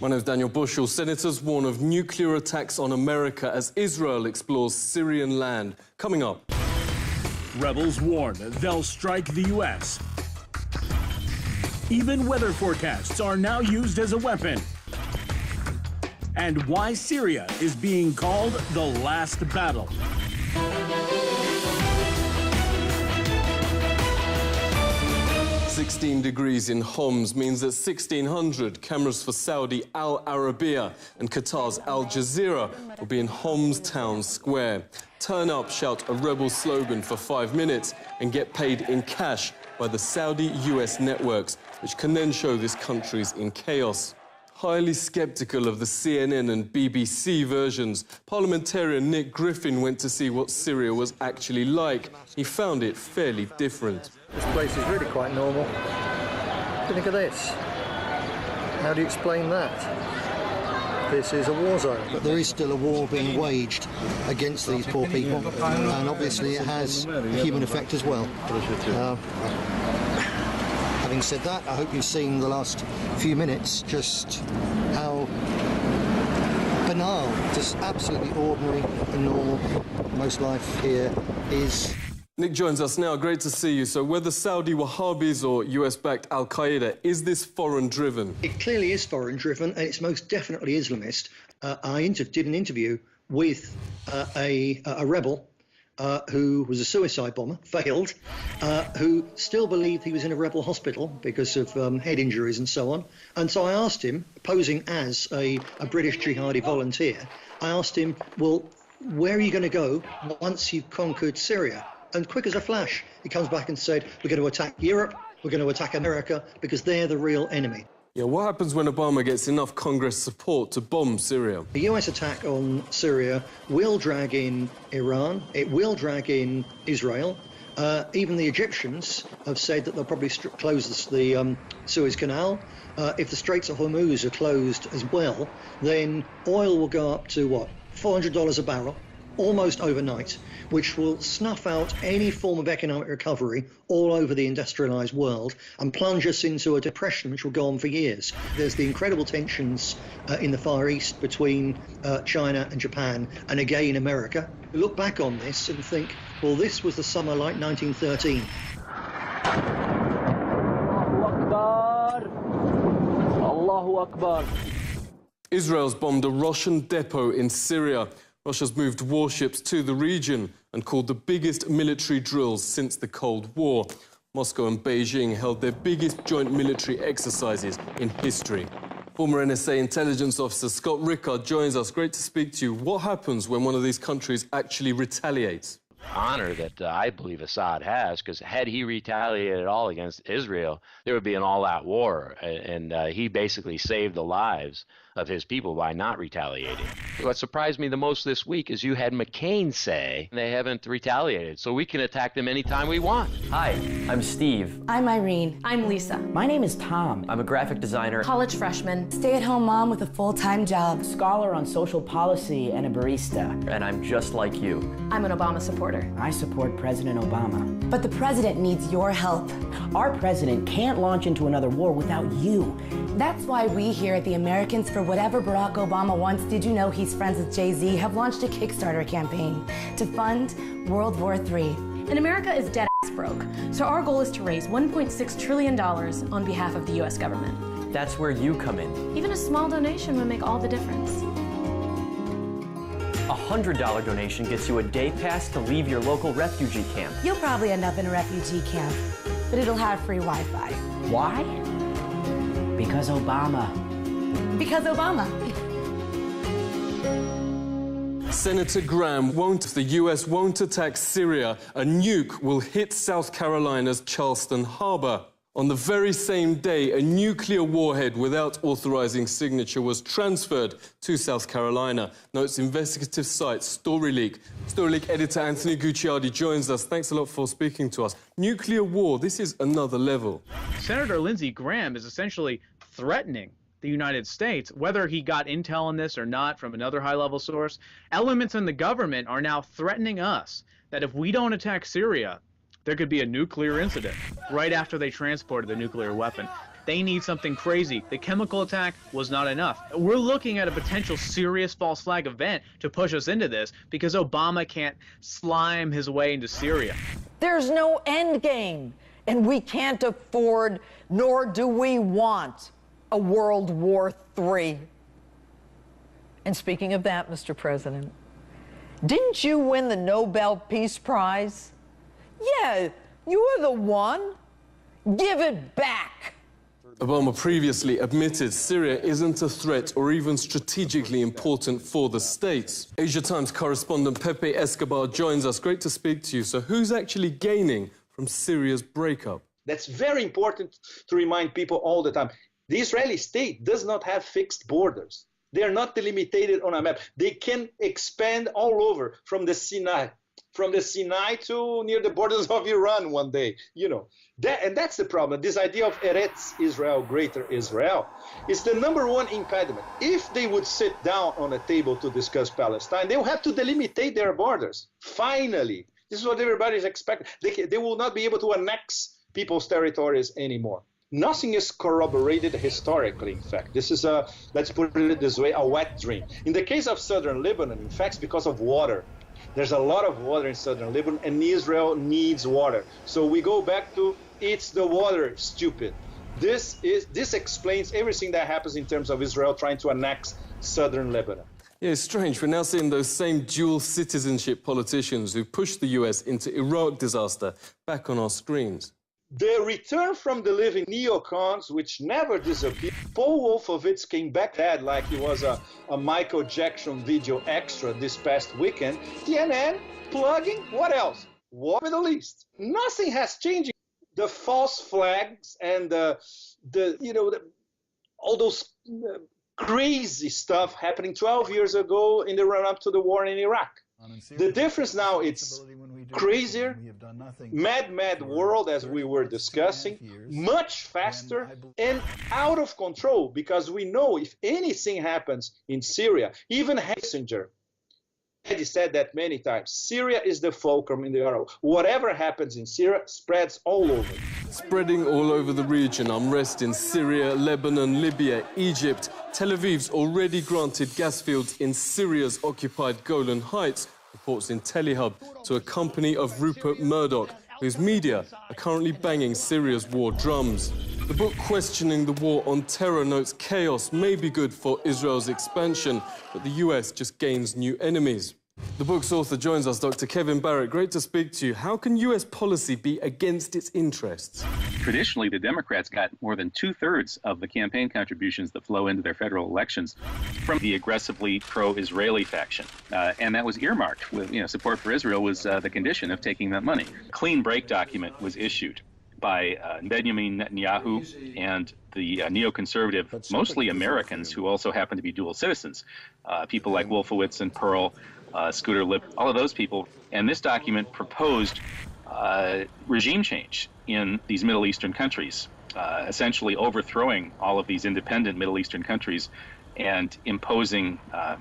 My name is Daniel Bushell. Senators warn of nuclear attacks on America as Israel explores Syrian land. Coming up. Rebels warn they'll strike the U.S. Even weather forecasts are now used as a weapon. And why Syria is being called the last battle. 16 degrees in Homs means that 1600 cameras for Saudi Al Arabiya and Qatar's Al Jazeera will be in Homs town square. Turn up, shout a rebel slogan for 5 minutes and get paid in cash by the Saudi-US networks, which can then show this country's in chaos. Highly sceptical of the CNN and BBC versions, parliamentarian Nick Griffin went to see what Syria was actually like. He found it fairly different. This place is really quite normal. What do you think of this? How do you explain that? This is a war zone. But there is still a war being waged against these poor people, and obviously it has a human effect as well. Having said that, I hope you've seen the last few minutes just how banal, just absolutely ordinary and normal most life here is. Nick joins us now. Great to see you. So whether Saudi Wahhabis or US-backed Al-Qaeda, is this foreign-driven? It clearly is foreign-driven, and it's most definitely Islamist. I did an interview with a rebel who was a suicide bomber, failed, who still believed he was in a rebel hospital because of head injuries and so on. And so I asked him, posing as a British jihadi volunteer, I asked him, well, where are you going to go once you've conquered Syria? And quick as a flash, he comes back and said, we're going to attack Europe, we're going to attack America, because they're the real enemy. Yeah, what happens when Obama gets enough Congress support to bomb Syria? The US attack on Syria will drag in Iran, it will drag in Israel. Even the Egyptians have said that they'll probably close the Suez Canal. If the Straits of Hormuz are closed as well, then oil will go up to, what, $400 a barrel, almost overnight, which will snuff out any form of economic recovery all over the industrialized world and plunge us into a depression which will go on for years. There's the incredible tensions in the Far East between China and Japan, and again America. We look back on this and think, well, this was the summer like 1913. Allahu Akbar. Israel's bombed a Russian depot in Syria. Russia's moved warships to the region and called the biggest military drills since the Cold War. Moscow and Beijing held their biggest joint military exercises in history. Former NSA intelligence officer Scott Rickard joins us. Great to speak to you. What happens when one of these countries actually retaliates? Honor that I believe Assad has, because had he retaliated at all against Israel, there would be an all-out war, and he basically saved the lives of his people by not retaliating. What surprised me the most this week is you had McCain say they haven't retaliated, so we can attack them anytime we want. Hi, I'm Steve. I'm Irene. I'm Lisa. My name is Tom. I'm a graphic designer, College freshman, Stay-at-home mom with a full-time job, scholar on social policy, and a barista. And I'm just like you. I'm an Obama supporter. I support President Obama. But the president needs your help. Our president can't launch into another war without you. That's why we here at the Americans for Whatever Barack Obama Wants, Did You Know He's Friends with Jay-Z, have launched a Kickstarter campaign to fund World War III. And America is dead ass broke, so our goal is to raise $1.6 trillion on behalf of the U.S. government. That's where you come in. Even a small donation would make all the difference. A $100 donation gets you a day pass to leave your local refugee camp. You'll probably end up in a refugee camp, but it'll have free Wi-Fi. Why? Because Obama. Because Obama. Senator Graham if the US won't attack Syria, a nuke will hit South Carolina's Charleston Harbor. On the very same day, a nuclear warhead without authorizing signature was transferred to South Carolina, notes investigative site StoryLeak. StoryLeak editor Anthony Gucciardi joins us. Thanks a lot for speaking to us. Nuclear war, this is another level. Senator Lindsey Graham is essentially threatening the United States, whether he got intel on this or not from another high-level source. Elements in the government are now threatening us that if we don't attack Syria, there could be a nuclear incident right after they transported the nuclear weapon. They need something crazy. The chemical attack was not enough. We're looking at a potential serious false flag event to push us into this because Obama can't slime his way into Syria. There's no end game, and we can't afford, nor do we want, a World War III. And speaking of that, Mr. President, didn't you win the Nobel Peace Prize? Yeah, you're the one. Give it back. Obama previously admitted Syria isn't a threat or even strategically important for the States. Asia Times correspondent Pepe Escobar joins us. Great to speak to you. So who's actually gaining from Syria's breakup? That's very important to remind people all the time. The Israeli state does not have fixed borders. They are not delimited on a map. They can expand all over from the Sinai to near the borders of Iran one day, you know. And that's the problem. This idea of Eretz Israel, Greater Israel, is the #1 impediment. If they would sit down on a table to discuss Palestine, they will have to delimitate their borders. Finally, this is what everybody is expecting. They will not be able to annex people's territories anymore. Nothing is corroborated historically, in fact. This is a, let's put it this way, a wet dream. In the case of southern Lebanon, in fact, it's because of water. There's a lot of water in southern Lebanon, and Israel needs water. So we go back to, it's the water, stupid. This explains everything that happens in terms of Israel trying to annex southern Lebanon. Yeah, it's strange. We're now seeing those same dual citizenship politicians who pushed the US into Iraq disaster back on our screens. The return from the living neocons, which never disappeared. Paul Wolfowitz came back dead like he was a Michael Jackson video extra this past weekend. CNN plugging, what else? War Middle East. Nothing has changed. The false flags and all those crazy stuff happening 12 years ago in the run-up to the war in Iraq. The difference now, it's crazier, mad world, as we were discussing, much faster and out of control, because we know if anything happens in Syria, even Kissinger already said that many times, Syria is the fulcrum in the Arab. Whatever happens in Syria spreads all over. Spreading all over the region, unrest in Syria, Lebanon, Libya, Egypt. Tel Aviv's already granted gas fields in Syria's occupied Golan Heights, reports in Telehub, to a company of Rupert Murdoch, whose media are currently banging Syria's war drums. The book questioning the war on terror notes chaos may be good for Israel's expansion, but the US just gains new enemies. The book's author joins us, Dr. Kevin Barrett. Great to speak to you. How can US policy be against its interests? Traditionally, the Democrats got more than 2/3 of the campaign contributions that flow into their federal elections from the aggressively pro-Israeli faction. And that was earmarked with, support for Israel was the condition of taking that money. A clean break document was issued by Benjamin Netanyahu and the neoconservative, mostly Americans who also happen to be dual citizens, people like Wolfowitz and Pearl, Scooter Lip, all of those people. And this document proposed regime change in these Middle Eastern countries, essentially overthrowing all of these independent Middle Eastern countries and imposing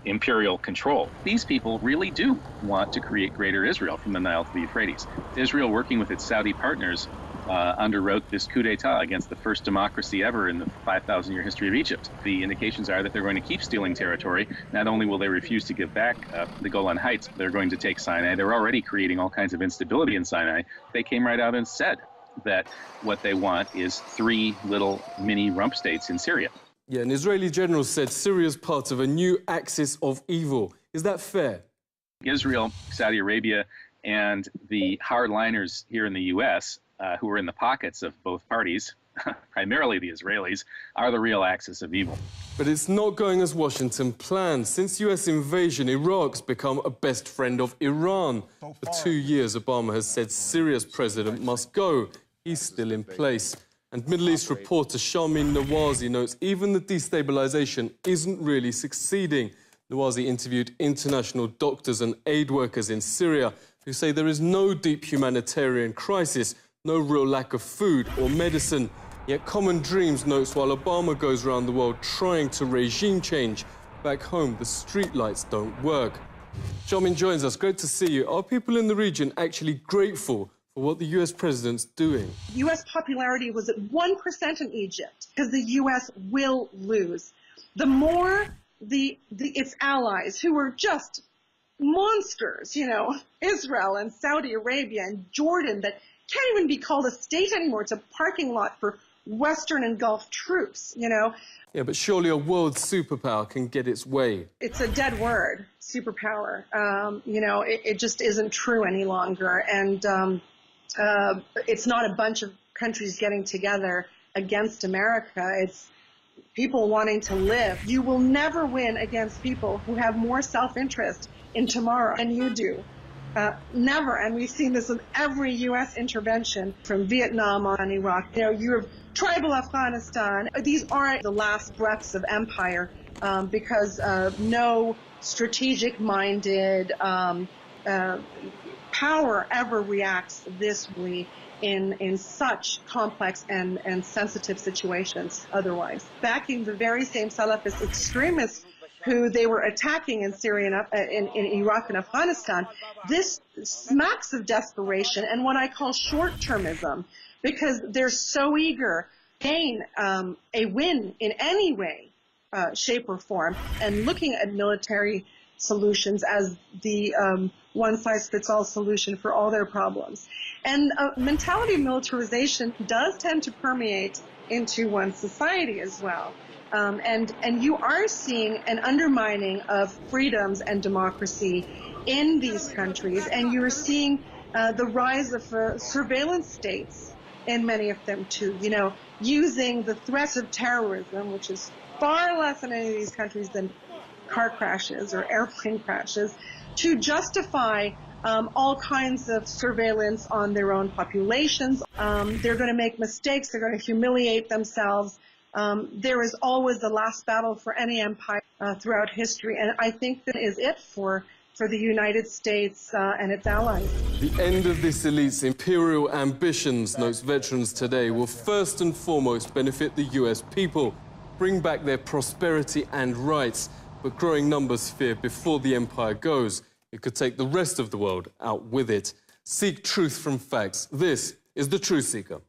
imperial control. These people really do want to create Greater Israel from the Nile to the Euphrates. Israel, working with its Saudi partners, underwrote this coup d'etat against the first democracy ever in the 5,000-year history of Egypt. The indications are that they're going to keep stealing territory. Not only will they refuse to give back the Golan Heights, but they're going to take Sinai. They're already creating all kinds of instability in Sinai. They came right out and said that what they want is 3 little mini rump states in Syria. Yeah, an Israeli general said Syria's part of a new axis of evil. Is that fair? Israel, Saudi Arabia, and the hardliners here in the U.S., who are in the pockets of both parties, primarily the Israelis, are the real axis of evil. But it's not going as Washington planned. Since U.S. invasion, Iraq's become a best friend of Iran. For 2 years, Obama has said Syria's president must go. He's still in place. And Middle East reporter Sharmin Nawazi notes even the destabilization isn't really succeeding. Nawazi interviewed international doctors and aid workers in Syria who say there is no deep humanitarian crisis, no real lack of food or medicine. Yet Common Dreams notes while Obama goes around the world trying to regime change, back home the streetlights don't work. Sharmin joins us. Great to see you. Are people in the region actually grateful for what the US president's doing. U.S. popularity was at 1% in Egypt because the U.S. will lose. The more its allies, who are just monsters, you know, Israel and Saudi Arabia and Jordan, that can't even be called a state anymore. It's a parking lot for Western and Gulf troops, you know. Yeah, but surely a world superpower can get its way. It's a dead word, superpower. You know, it just isn't true any longer. And it's not a bunch of countries getting together against America. It's people wanting to live. You will never win against people who have more self-interest in tomorrow than you do. Never. And we've seen this with every U.S. intervention from Vietnam on Iraq. You know, you have tribal Afghanistan. These aren't the last breaths of empire because no strategic-minded power ever reacts this way in such complex and sensitive situations otherwise. Backing the very same Salafist extremists who they were attacking in Syria and in Iraq and Afghanistan, this smacks of desperation and what I call short-termism, because they're so eager to gain a win in any way, shape, or form, and looking at military solutions as the one-size-fits-all solution for all their problems. And a mentality of militarization does tend to permeate into one's society as well. And you are seeing an undermining of freedoms and democracy in these countries, and you're seeing the rise of surveillance states in many of them too, you know, using the threat of terrorism, which is far less in any of these countries than car crashes or airplane crashes, to justify all kinds of surveillance on their own populations. They're going to make mistakes. They're going to humiliate themselves. There is always the last battle for any empire throughout history, and I think that is it for the United States and its allies. The end of this elite's imperial ambitions, notes Veterans Today, will first and foremost benefit the US people, bring back their prosperity and rights, but growing numbers fear before the empire goes, it could take the rest of the world out with it. Seek truth from facts. This is The Truth Seeker.